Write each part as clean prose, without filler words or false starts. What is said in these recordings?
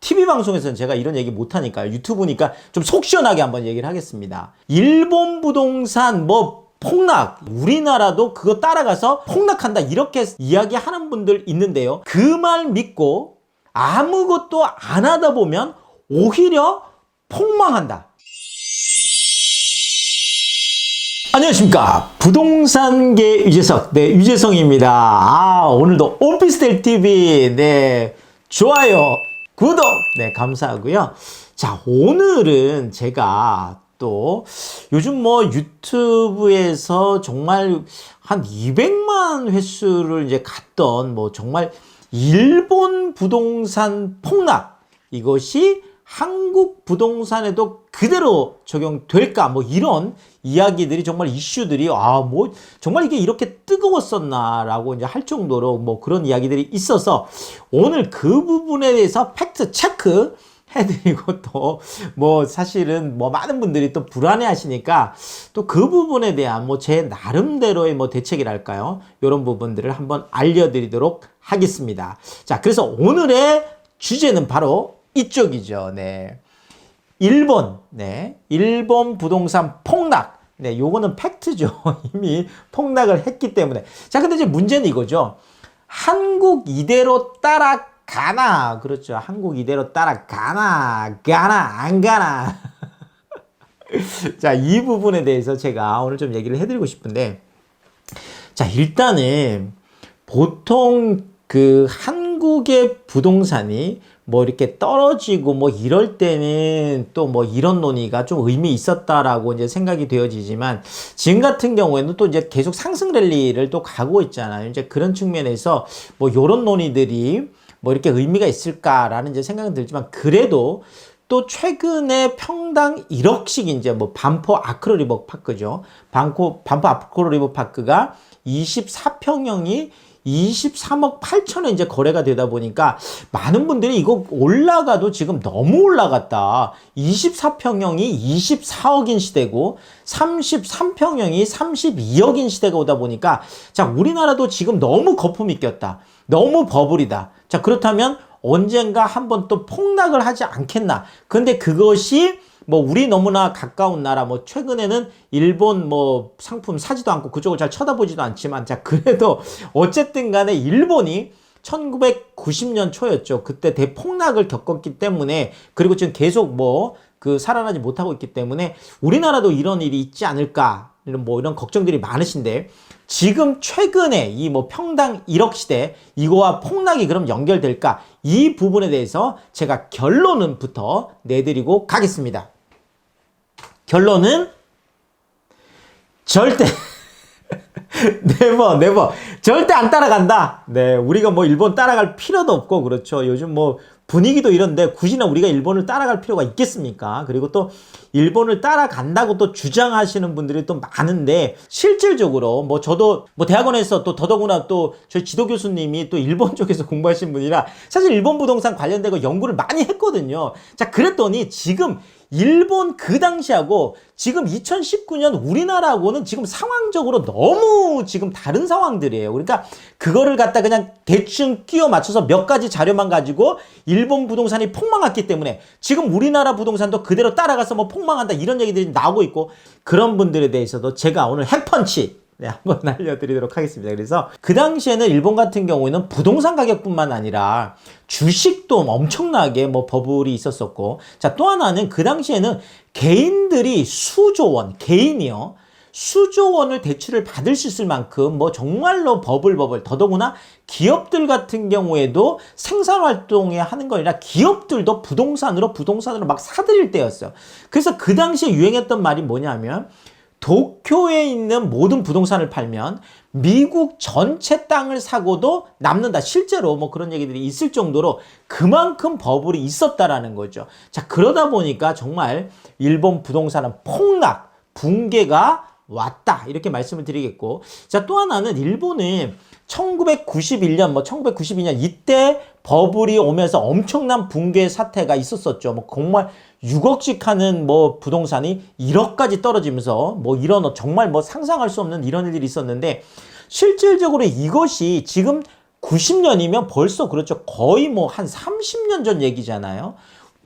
TV 방송에서는 제가 이런 얘기 못하니까 유튜브니까 좀 속 시원하게 한번 얘기를 하겠습니다. 일본 부동산 뭐 폭락, 우리나라도 그거 따라가서 폭락한다 이렇게 이야기하는 분들 있는데요. 그 말 믿고 아무것도 안 하다 보면 오히려 폭망한다. 안녕하십니까, 부동산계 유재석, 네, 유재성입니다. 오늘도 오피스텔 TV, 네, 좋아요, 구독, 네, 감사하고요. 자, 오늘은 제가 또 요즘 뭐 유튜브에서 정말 한 200만 횟수를 이제 갔던 뭐 정말 일본 부동산 폭락, 이것이 한국 부동산에도 그대로 적용될까, 뭐 이런 이야기들이, 정말 이슈들이 뭐 정말 이게 이렇게 뜨거웠었나라고 이제 할 정도로 뭐 그런 이야기들이 있어서 오늘 그 부분에 대해서 팩트 체크 해드리고, 또 뭐 사실은 뭐 많은 분들이 또 불안해 하시니까 또 그 부분에 대한 뭐 제 나름대로의 뭐 대책이랄까요, 이런 부분들을 한번 알려드리도록 하겠습니다. 자, 그래서 오늘의 주제는 바로 이쪽이죠. 네. 일본 부동산 폭락. 네, 요거는 팩트죠. 이미 폭락을 했기 때문에. 자, 근데 이제 문제는 이거죠. 한국 이대로 따라가나? 그렇죠. 한국 이대로 따라가나? 안 가나? 자, 이 부분에 대해서 제가 오늘 좀 얘기를 해드리고 싶은데, 자, 일단은 보통 그 한국의 부동산이 뭐 이렇게 떨어지고 뭐 이럴 때는 또 뭐 이런 논의가 좀 의미 있었다라고 이제 생각이 되어지지만, 지금 같은 경우에는 또 이제 계속 상승 랠리를 또 가고 있잖아요. 이제 그런 측면에서 뭐 요런 논의들이 뭐 이렇게 의미가 있을까라는 이제 생각은 들지만, 그래도 또 최근에 평당 1억씩 이제 뭐 반포 아크로리버 파크죠. 반포 아크로리버 파크가 24평형이 23억 8천에 이제 거래가 되다 보니까 많은 분들이 이거 올라가도 지금 너무 올라갔다. 24평형이 24억인 시대고 33평형이 32억인 시대가 오다 보니까, 자, 우리나라도 지금 너무 거품이 꼈다. 너무 버블이다. 자, 그렇다면 언젠가 한번 또 폭락을 하지 않겠나. 근데 그것이 뭐 우리 너무나 가까운 나라, 뭐 최근에는 일본 뭐 상품 사지도 않고 그쪽을 잘 쳐다보지도 않지만, 자, 그래도 어쨌든 간에 일본이 1990년 초였죠. 그때 대폭락을 겪었기 때문에, 그리고 지금 계속 뭐 그 살아나지 못하고 있기 때문에 우리나라도 이런 일이 있지 않을까, 이런 걱정들이 많으신데, 지금 최근에 이 뭐 평당 1억 시대, 이거와 폭락이 그럼 연결될까? 이 부분에 대해서 제가 결론부터 내드리고 가겠습니다. 결론은 절대 네버 절대 안 따라간다. 네, 우리가 뭐 일본 따라갈 필요도 없고, 그렇죠. 요즘 뭐 분위기도 이런데 굳이나 우리가 일본을 따라갈 필요가 있겠습니까? 그리고 또 일본을 따라간다고 또 주장하시는 분들이 또 많은데, 실질적으로 뭐 저도 뭐 대학원에서 또 더더구나 또 저희 지도 교수님이 또 일본 쪽에서 공부하신 분이라 사실 일본 부동산 관련되고 연구를 많이 했거든요. 자, 그랬더니 지금 일본 그 당시하고 지금 2019년 우리나라하고는 지금 상황적으로 너무 지금 다른 상황들이에요. 그러니까 그거를 갖다 그냥 대충 끼워 맞춰서 몇 가지 자료만 가지고 일본 부동산이 폭망했기 때문에 지금 우리나라 부동산도 그대로 따라가서 뭐 폭망한다, 이런 얘기들이 나오고 있고, 그런 분들에 대해서도 제가 오늘 핵펀치, 네, 한번 알려드리도록 하겠습니다. 그래서 그 당시에는 일본 같은 경우에는 부동산 가격뿐만 아니라 주식도 엄청나게 뭐 버블이 있었었고, 자, 또 하나는 그 당시에는 개인들이 수조 원, 개인이요, 수조 원을 대출을 받을 수 있을 만큼 뭐 정말로 버블, 더더구나 기업들 같은 경우에도 생산활동에 하는 거 아니라 기업들도 부동산으로 막 사들일 때였어요. 그래서 그 당시에 유행했던 말이 뭐냐면, 도쿄에 있는 모든 부동산을 팔면 미국 전체 땅을 사고도 남는다. 실제로 뭐 그런 얘기들이 있을 정도로 그만큼 버블이 있었다라는 거죠. 자, 그러다 보니까 정말 일본 부동산은 폭락, 붕괴가 왔다, 이렇게 말씀을 드리겠고, 자, 또 하나는 일본은 1991년, 뭐 1992년 이때 버블이 오면서 엄청난 붕괴 사태가 있었었죠. 뭐 정말 6억씩 하는 뭐 부동산이 1억까지 떨어지면서 뭐 이런 정말 뭐 상상할 수 없는 이런 일들이 있었는데, 실질적으로 이것이 지금 90년이면 벌써 그렇죠. 거의 뭐 한 30년 전 얘기잖아요.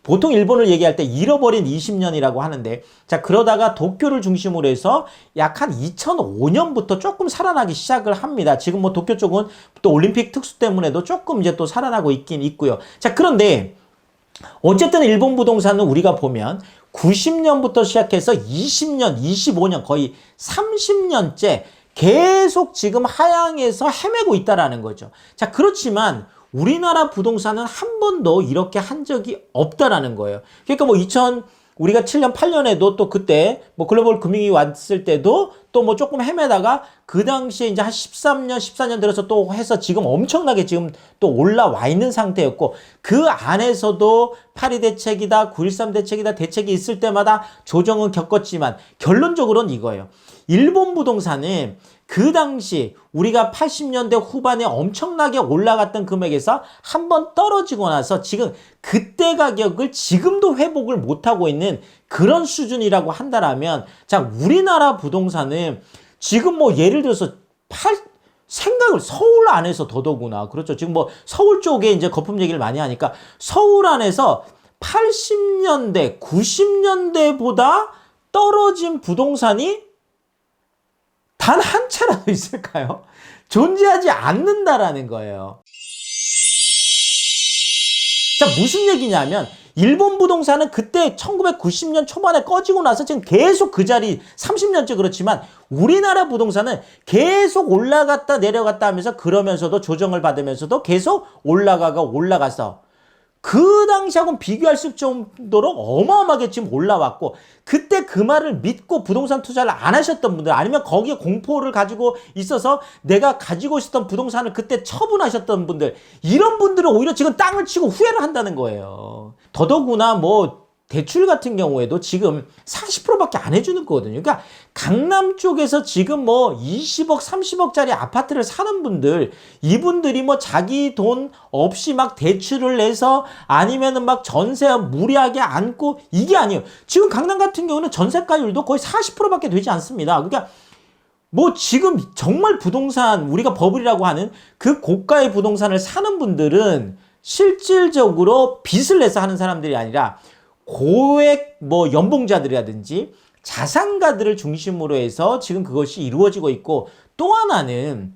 보통 일본을 얘기할 때 잃어버린 20년이라고 하는데, 자, 그러다가 도쿄를 중심으로 해서 약 한 2005년부터 조금 살아나기 시작을 합니다. 지금 뭐 도쿄 쪽은 또 올림픽 특수 때문에도 조금 이제 또 살아나고 있긴 있고요. 자, 그런데 어쨌든 일본 부동산은 우리가 보면 90년부터 시작해서 20년, 25년, 거의 30년째 계속 지금 하향해서 헤매고 있다라는 거죠. 자, 그렇지만 우리나라 부동산은 한 번도 이렇게 한 적이 없다라는 거예요. 그러니까 뭐 우리가 7년, 8년에도 또 그때 뭐 글로벌 금융이 왔을 때도 또 뭐 조금 헤매다가 그 당시에 이제 한 13년, 14년 들어서 또 해서 지금 엄청나게 지금 또 올라와 있는 상태였고, 그 안에서도 8.2 대책이다, 9.13 대책이다, 대책이 있을 때마다 조정은 겪었지만 결론적으로는 이거예요. 일본 부동산은 그 당시 우리가 80년대 후반에 엄청나게 올라갔던 금액에서 한번 떨어지고 나서 지금 그때 가격을 지금도 회복을 못하고 있는 그런 수준이라고 한다라면, 자, 우리나라 부동산은 지금 뭐 예를 들어서 생각을 서울 안에서 더더구나. 그렇죠. 지금 뭐 서울 쪽에 이제 거품 얘기를 많이 하니까 서울 안에서 80년대, 90년대보다 떨어진 부동산이 단 한 채라도 있을까요? 존재하지 않는다라는 거예요. 자, 무슨 얘기냐면 일본 부동산은 그때 1990년 초반에 꺼지고 나서 지금 계속 그 자리 30년째 그렇지만, 우리나라 부동산은 계속 올라갔다 내려갔다 하면서 그러면서도 조정을 받으면서도 계속 올라가서 그 당시하고는 비교할 수 정도로 어마어마하게 지금 올라왔고, 그때 그 말을 믿고 부동산 투자를 안 하셨던 분들, 아니면 거기에 공포를 가지고 있어서 내가 가지고 있었던 부동산을 그때 처분하셨던 분들, 이런 분들은 오히려 지금 땅을 치고 후회를 한다는 거예요. 더더구나 뭐 대출 같은 경우에도 지금 40%밖에 안 해주는 거거든요. 그러니까 강남 쪽에서 지금 뭐 20억, 30억짜리 아파트를 사는 분들, 이분들이 뭐 자기 돈 없이 막 대출을 내서 아니면은 막 전세 무리하게 안고, 이게 아니에요. 지금 강남 같은 경우는 전세가율도 거의 40%밖에 되지 않습니다. 그러니까 뭐 지금 정말 부동산, 우리가 버블이라고 하는 그 고가의 부동산을 사는 분들은 실질적으로 빚을 내서 하는 사람들이 아니라 고액 뭐 연봉자들이라든지 자산가들을 중심으로 해서 지금 그것이 이루어지고 있고, 또 하나는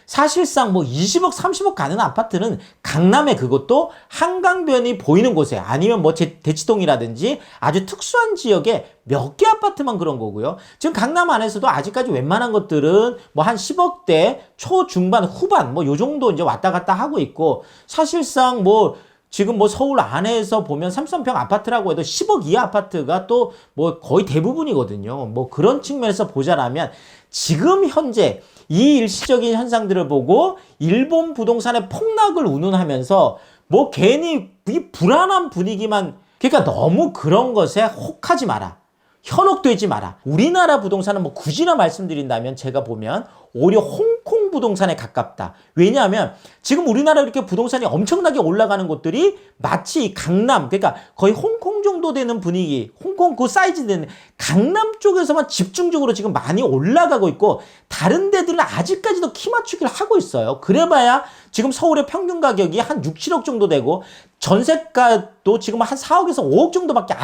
사실상 뭐 20억, 30억 가는 아파트는 강남에, 그것도 한강변이 보이는 곳에, 아니면 뭐 대치동이라든지 아주 특수한 지역에 몇 개 아파트만 그런 거고요. 지금 강남 안에서도 아직까지 웬만한 것들은 뭐 한 10억대 초중반 후반 뭐 요 정도 이제 왔다 갔다 하고 있고, 사실상 뭐 지금 뭐 서울 안에서 보면 33평 아파트라고 해도 10억 이하 아파트가 또 뭐 거의 대부분이거든요. 뭐 그런 측면에서 보자라면 지금 현재 이 일시적인 현상들을 보고 일본 부동산의 폭락을 운운하면서 뭐 괜히 이 불안한 분위기만, 그러니까 너무 그런 것에 혹하지 마라. 현혹되지 마라. 우리나라 부동산은 뭐 굳이나 말씀드린다면 제가 보면 오히려 홍콩 부동산에 가깝다. 왜냐하면 지금 우리나라 이렇게 부동산이 엄청나게 올라가는 곳들이 마치 강남, 그러니까 거의 홍콩 정도 되는 분위기, 홍콩 그 사이즈 되는 강남 쪽에서만 집중적으로 지금 많이 올라가고 있고, 다른 데들은 아직까지도 키 맞추기를 하고 있어요. 그래봐야 지금 서울의 평균 가격이 한 6, 7억 정도 되고, 전세가도 지금 한 4억에서 5억 정도밖에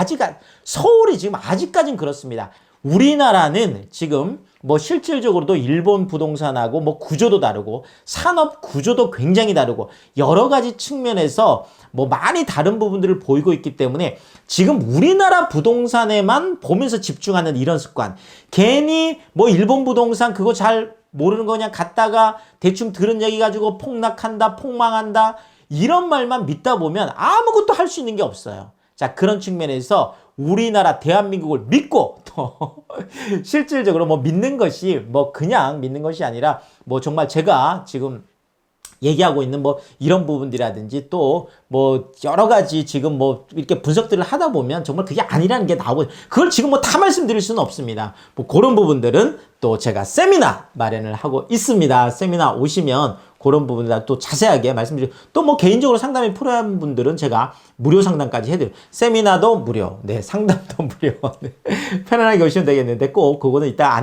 서울이 지금 아직까지는 그렇습니다. 우리나라는 지금 뭐 실질적으로도 일본 부동산하고 뭐 구조도 다르고 산업 구조도 굉장히 다르고 여러 가지 측면에서 뭐 많이 다른 부분들을 보이고 있기 때문에 지금 우리나라 부동산에만 보면서 집중하는 이런 습관, 괜히 뭐 일본 부동산 그거 잘 모르는 거 그냥 갔다가 대충 들은 얘기 가지고 폭락한다, 폭망한다, 이런 말만 믿다 보면 아무것도 할 수 있는 게 없어요. 자, 그런 측면에서 우리나라 대한민국을 믿고 또 실질적으로 뭐 믿는 것이 뭐 그냥 믿는 것이 아니라 뭐 정말 제가 지금 얘기하고 있는 뭐 이런 부분들이라든지 또 뭐 여러 가지 지금 뭐 이렇게 분석들을 하다 보면 정말 그게 아니라는 게 나오고, 그걸 지금 뭐 다 말씀드릴 수는 없습니다. 뭐 그런 부분들은 또 제가 세미나 마련을 하고 있습니다. 세미나 오시면 그런 부분들 또 자세하게 말씀드리고 또 뭐 개인적으로 상담이 필요한 분들은 제가 무료 상담까지 해드려요. 세미나도 무료, 네, 상담도 무료. 네. 편안하게 오시면 되겠는데 꼭 그거는 이따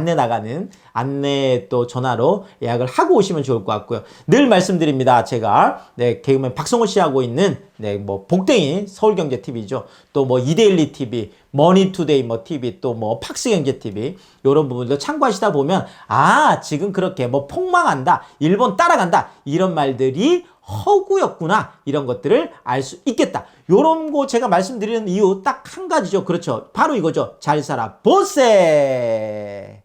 안내 또 전화로 예약을 하고 오시면 좋을 것 같고요. 늘 말씀드립니다. 제가 네, 개그맨 박성호 씨 하고 있는 네, 뭐 복댕이 서울경제TV죠. 또 뭐 이데일리 TV, 머니투데이 뭐 TV, 또 뭐 팍스경제 TV 이런 부분도 참고하시다 보면 아 지금 그렇게 뭐 폭망한다, 일본 따라간다 이런 말들이 허구였구나 이런 것들을 알 수 있겠다. 요런 거 제가 말씀드리는 이유 딱 한 가지죠. 그렇죠. 바로 이거죠. 잘 살아 보세.